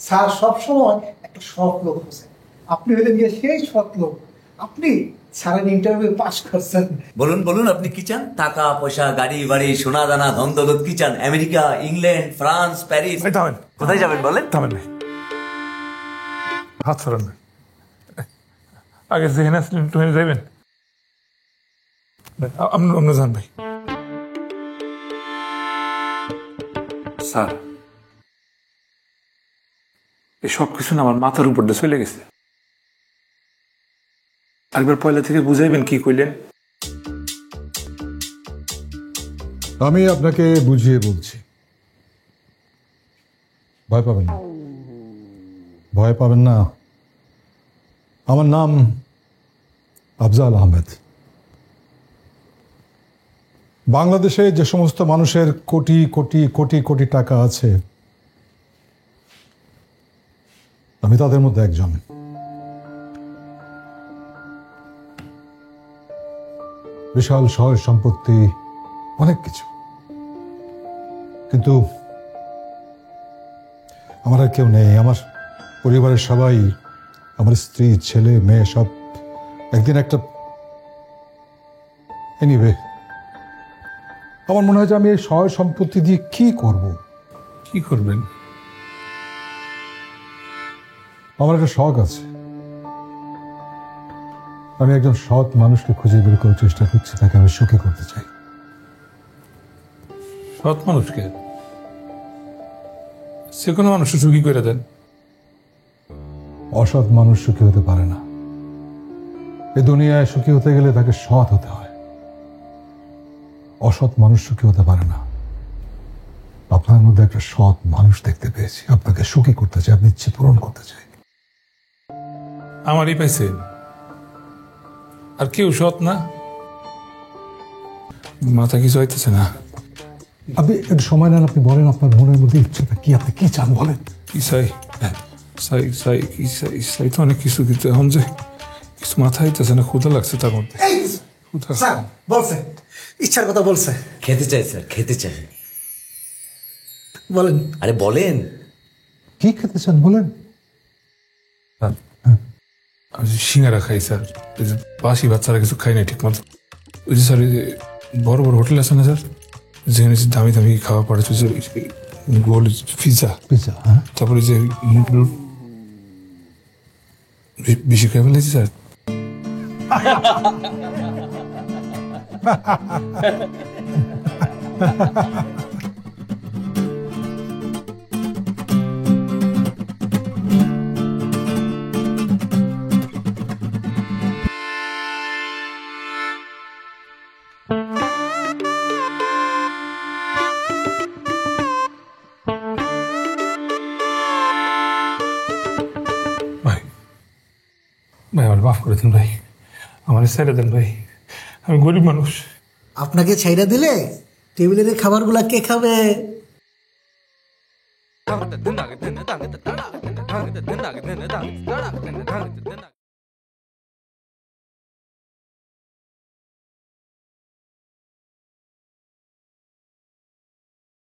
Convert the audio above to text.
Sir সবসময় একটা সৎ লোক হচ্ছে, আপনি হলেন গিয়ে সেই সৎ লোক। আপনি স্যারের ইন্টারভিউ পাস করছেন। বলুন বলুন, আপনি কি চান? টাকা পয়সা, গাড়ি বাড়ি, সোনা দানা, ধন দৌলত কি চান? America, England, France, Paris? থামেন, কোথায় যাবেন বলেন? থামেন ভাই, হাত সরান ভাই। আগে যেখানে আসলেন একটু যাইবেন। আপনার যান ভাই। স্যার, এই সব কিছু না আমার মাথার উপর দিয়ে চলে গেছে। একবার পয়লা থেকে বুঝাইবেন কি কইলেন? আমি আপনাকে বুঝিয়ে বলছি, ভয় পাবেন না, ভয় পাবেন না। আমার নাম আফজাল আহমেদ। বাংলাদেশে যে সমস্ত মানুষের কোটি কোটি কোটি কোটি টাকা আছে, আমি তাদের মধ্যে একজন। বিশাল শহর সম্পত্তি, অনেক কিছু, কিন্তু আমার আর কেউ নেই। আমার পরিবারের সবাই, আমার স্ত্রী, ছেলে, মেয়ে সব একদিন একটা এনিওয়ে, আমার মনে হয় যে আমি এই শহর সম্পত্তি দিয়ে কি করব। কি করবেন? আমার একটা শখ আছে, আমি একজন সৎ মানুষকে খুঁজে বের করার চেষ্টা করছি, তাকে আমি সুখী করতে চাই। সৎ মানুষকে? সে কোনো মানুষ সুখী করে দেন? অসৎ মানুষ সুখী হতে পারে না। এই দুনিয়ায় সুখী হতে গেলে তাকে সৎ হতে হয়। অসৎ মানুষ সুখী হতে পারে না। আপনার মধ্যে একটা সৎ মানুষ দেখতে পেয়েছি, আপনাকে সুখী করতে চাই, আপনি ইচ্ছে পূরণ করতে চাই। আমারই পাইছেন? আর কেউ সৎ না? মাথা কিছু হইতেছে না। আপনি একটু সময় নেন, আপনি বলেন আপনার মনের মধ্যে ইচ্ছেটা কি, আপনি কি চান বলেন। কি চাই? চাই তো অনেক কিছু, কিন্তু এখন যে কিছু মাথা হইতেছে না, ক্ষুধা লাগছে তার মধ্যে। স্যার বলছে, ইচ্ছার কথা বলছে। খেতে চাই স্যার, খেতে চাই। বলেন। আরে বলেন। কি খেতে চান বলেন। আমি সিঙ্গারা খাই স্যার, এই যে বাসি বাচ্চারা কিছু খাই না ঠিক মতো। ওই যে স্যার, এই যে বড় বড় হোটেল আছে না স্যার, যেখানে দামি দামি খাওয়া পড়ে, গোল পিৎজা পিৎজা, হ্যাঁ, তারপরে যে বেশি খাই ফেলেছি স্যার। ভাই, ভাই আমার মাফ করে দিন ভাই, আমার ছেড়ে দেন ভাই, আমি গরিব মানুষ। আপনাকে ছাইরা দিলে টেবিলের খাবারগুলা কে খাবে?